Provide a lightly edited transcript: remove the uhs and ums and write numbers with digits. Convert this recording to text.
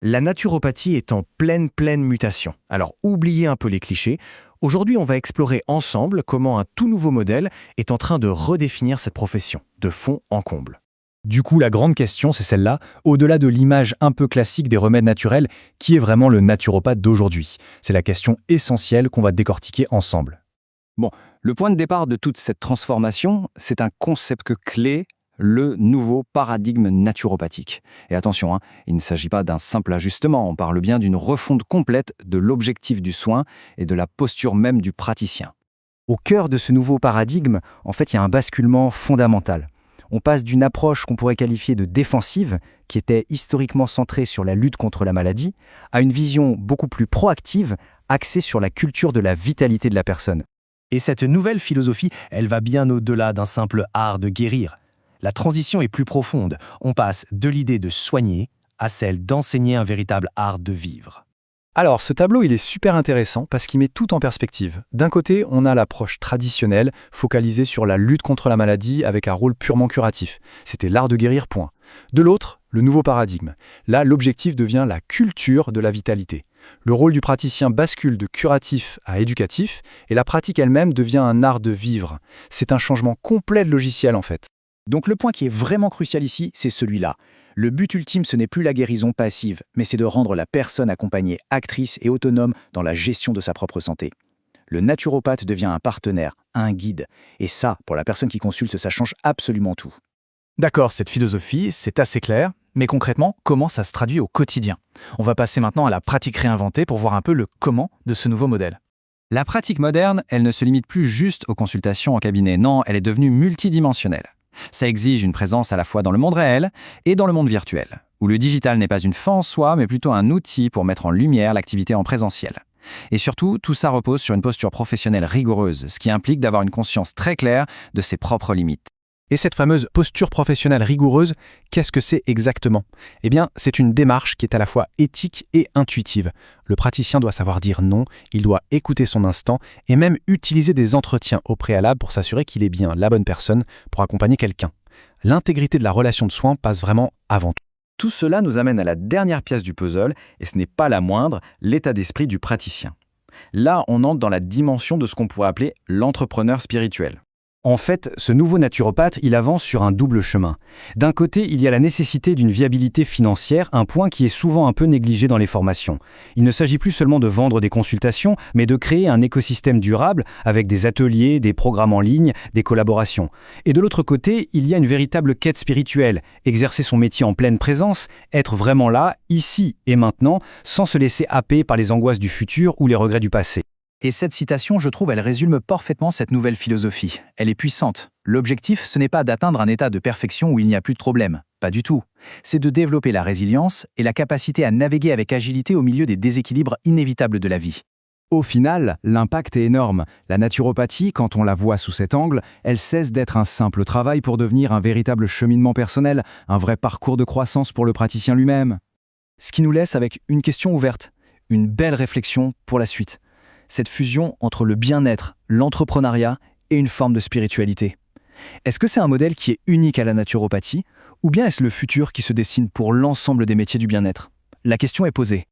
La naturopathie est en pleine mutation. Alors, oubliez un peu les clichés. Aujourd'hui, on va explorer ensemble comment un tout nouveau modèle est en train de redéfinir cette profession, de fond en comble. Du coup, la grande question, c'est celle-là. Au-delà de l'image un peu classique des remèdes naturels, qui est vraiment le naturopathe d'aujourd'hui? C'est la question essentielle qu'on va décortiquer ensemble. Bon, le point de départ de toute cette transformation, c'est un concept clé, le nouveau paradigme naturopathique. Et attention, il ne s'agit pas d'un simple ajustement, on parle bien d'une refonte complète de l'objectif du soin et de la posture même du praticien. Au cœur de ce nouveau paradigme, en fait, il y a un basculement fondamental. On passe d'une approche qu'on pourrait qualifier de défensive, qui était historiquement centrée sur la lutte contre la maladie, à une vision beaucoup plus proactive, axée sur la culture de la vitalité de la personne. Et cette nouvelle philosophie, elle va bien au-delà d'un simple art de guérir. La transition est plus profonde. On passe de l'idée de soigner à celle d'enseigner un véritable art de vivre. Alors, ce tableau, il est super intéressant parce qu'il met tout en perspective. D'un côté, on a l'approche traditionnelle, focalisée sur la lutte contre la maladie avec un rôle purement curatif. C'était l'art de guérir, point. De l'autre, le nouveau paradigme. Là, l'objectif devient la culture de la vitalité. Le rôle du praticien bascule de curatif à éducatif et la pratique elle-même devient un art de vivre. C'est un changement complet de logiciel, en fait. Donc le point qui est vraiment crucial ici, c'est celui-là. Le but ultime, ce n'est plus la guérison passive, mais c'est de rendre la personne accompagnée actrice et autonome dans la gestion de sa propre santé. Le naturopathe devient un partenaire, un guide. Et ça, pour la personne qui consulte, ça change absolument tout. D'accord, cette philosophie, c'est assez clair, mais concrètement, comment ça se traduit au quotidien? On va passer maintenant à la pratique réinventée pour voir un peu le comment de ce nouveau modèle. La pratique moderne, elle ne se limite plus juste aux consultations en cabinet, non, elle est devenue multidimensionnelle. Ça exige une présence à la fois dans le monde réel et dans le monde virtuel, où le digital n'est pas une fin en soi, mais plutôt un outil pour mettre en lumière l'activité en présentiel. Et surtout, tout ça repose sur une posture professionnelle rigoureuse, ce qui implique d'avoir une conscience très claire de ses propres limites. Et cette fameuse posture professionnelle rigoureuse, qu'est-ce que c'est exactement? Eh bien, c'est une démarche qui est à la fois éthique et intuitive. Le praticien doit savoir dire non, il doit écouter son instinct et même utiliser des entretiens au préalable pour s'assurer qu'il est bien la bonne personne pour accompagner quelqu'un. L'intégrité de la relation de soins passe vraiment avant tout. Tout cela nous amène à la dernière pièce du puzzle, et ce n'est pas la moindre, l'état d'esprit du praticien. Là, on entre dans la dimension de ce qu'on pourrait appeler l'entrepreneur spirituel. En fait, ce nouveau naturopathe, il avance sur un double chemin. D'un côté, il y a la nécessité d'une viabilité financière, un point qui est souvent un peu négligé dans les formations. Il ne s'agit plus seulement de vendre des consultations, mais de créer un écosystème durable avec des ateliers, des programmes en ligne, des collaborations. Et de l'autre côté, il y a une véritable quête spirituelle, exercer son métier en pleine présence, être vraiment là, ici et maintenant, sans se laisser happer par les angoisses du futur ou les regrets du passé. Et cette citation, je trouve, elle résume parfaitement cette nouvelle philosophie. Elle est puissante. L'objectif, ce n'est pas d'atteindre un état de perfection où il n'y a plus de problème. Pas du tout. C'est de développer la résilience et la capacité à naviguer avec agilité au milieu des déséquilibres inévitables de la vie. Au final, l'impact est énorme. La naturopathie, quand on la voit sous cet angle, elle cesse d'être un simple travail pour devenir un véritable cheminement personnel, un vrai parcours de croissance pour le praticien lui-même. Ce qui nous laisse avec une question ouverte, une belle réflexion pour la suite. Cette fusion entre le bien-être, l'entrepreneuriat et une forme de spiritualité. Est-ce que c'est un modèle qui est unique à la naturopathie, ou bien est-ce le futur qui se dessine pour l'ensemble des métiers du bien-être? La question est posée.